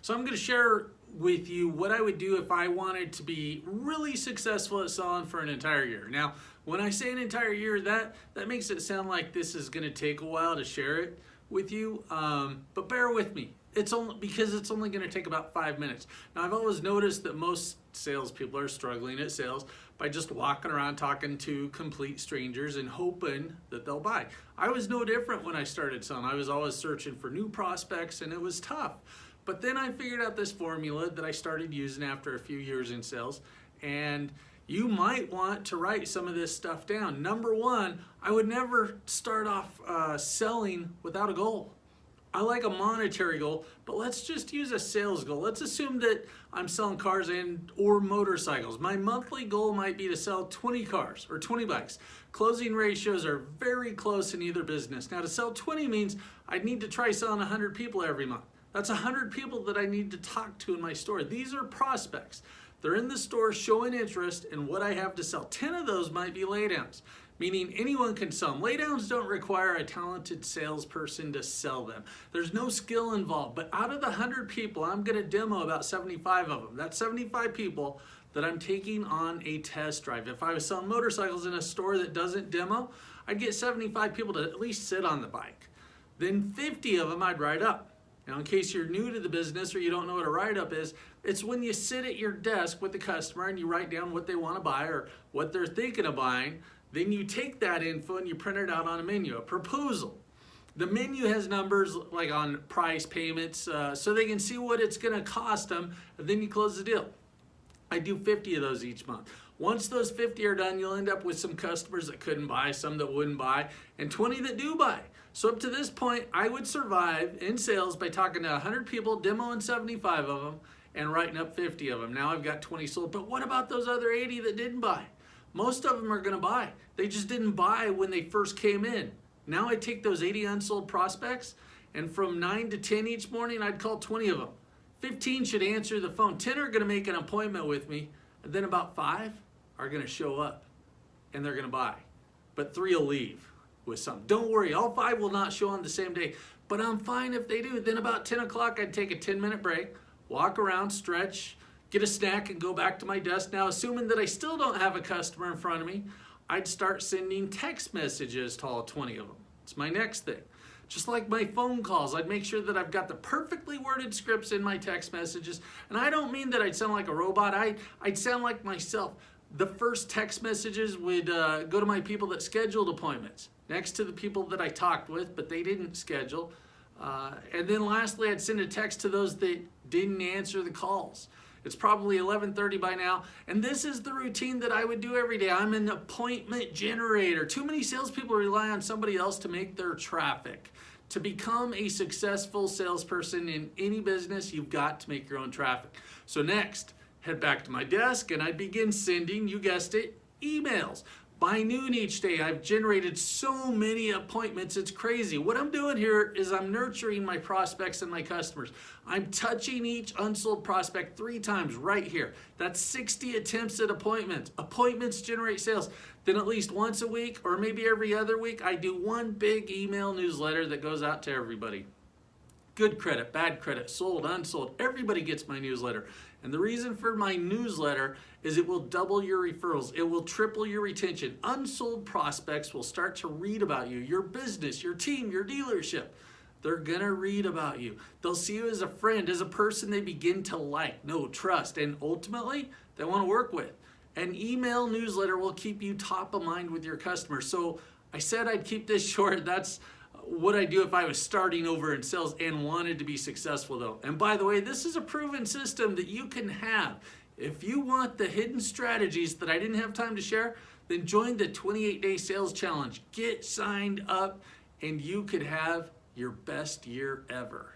So I'm going to share with you what I would do if I wanted to be really successful at selling for an entire year. Now, when I say an entire year, that makes it sound like this is going to take a while to share it with you, but bear with me. It's only because it's only going to take about 5 minutes. Now, I've always noticed that most salespeople are struggling at sales by just walking around talking to complete strangers and hoping that they'll buy. I was no different when I started selling. I was always searching for new prospects, and it was tough. But then I figured out this formula that I started using after a few years in sales, and you might want to write some of this stuff down. Number one, I would never start off selling without a goal. I like a monetary goal, but let's just use a sales goal. Let's assume that I'm selling cars or motorcycles. My monthly goal might be to sell 20 cars or 20 bikes. Closing ratios are very close in either business. Now, to sell 20 means I'd need to try selling 100 people every month. That's 100 people that I need to talk to in my store. These are prospects. They're in the store showing interest in what I have to sell. 10 of those might be laydowns, meaning anyone can sell them. Laydowns don't require a talented salesperson to sell them. There's no skill involved, but out of the 100 people, I'm gonna demo about 75 of them. That's 75 people that I'm taking on a test drive. If I was selling motorcycles in a store that doesn't demo, I'd get 75 people to at least sit on the bike. Then 50 of them I'd write up. Now, in case you're new to the business or you don't know what a write-up is, it's when you sit at your desk with the customer and you write down what they want to buy or what they're thinking of buying. Then you take that info and you print it out on a menu, a proposal. The menu has numbers like on price, payments, so they can see what it's going to cost them, and then you close the deal. I do 50 of those each month. Once those 50 are done, you'll end up with some customers that couldn't buy, some that wouldn't buy, and 20 that do buy. So up to this point, I would survive in sales by talking to 100 people, demoing 75 of them, and writing up 50 of them. Now I've got 20 sold, but what about those other 80 that didn't buy? Most of them are going to buy. They just didn't buy when they first came in. Now I take those 80 unsold prospects, and from 9 to 10 each morning, I'd call 20 of them. 15 should answer the phone. 10 are going to make an appointment with me, and then about 5 are going to show up, and they're going to buy. But 3 will leave with some. Don't worry, all 5 will not show on the same day, but I'm fine if they do. Then about 10 o'clock, I'd take a 10-minute break, walk around, stretch, get a snack, and go back to my desk. Now, assuming that I still don't have a customer in front of me, I'd start sending text messages to all 20 of them. It's my next thing. Just like my phone calls, I'd make sure that I've got the perfectly worded scripts in my text messages. And I don't mean that I'd sound like a robot. I'd sound like myself. The first text messages would go to my people that scheduled appointments, next to the people that I talked with, but they didn't schedule. And then lastly, I'd send a text to those that didn't answer the calls. It's probably 11:30 by now, and this is the routine that I would do every day. I'm an appointment generator. Too many salespeople rely on somebody else to make their traffic. To become a successful salesperson in any business, you've got to make your own traffic. So next, head back to my desk, and I begin sending, you guessed it, emails. By noon each day, I've generated so many appointments, it's crazy. What I'm doing here is I'm nurturing my prospects and my customers. I'm touching each unsold prospect 3 times right here. That's 60 attempts at appointments. Appointments generate sales. Then at least once a week or maybe every other week, I do one big email newsletter that goes out to everybody. Good credit, bad credit, sold, unsold. Everybody gets my newsletter. And the reason for my newsletter is it will double your referrals. It will triple your retention. Unsold prospects will start to read about you, your business, your team, your dealership. They're gonna read about you. They'll see you as a friend, as a person they begin to like, know, trust, and ultimately they wanna work with. An email newsletter will keep you top of mind with your customers. So I said I'd keep this short. That's what I do if I was starting over in sales and wanted to be successful though. And by the way, this is a proven system that you can have. If you want the hidden strategies that I didn't have time to share, then join the 28-day sales challenge. Get signed up and you could have your best year ever.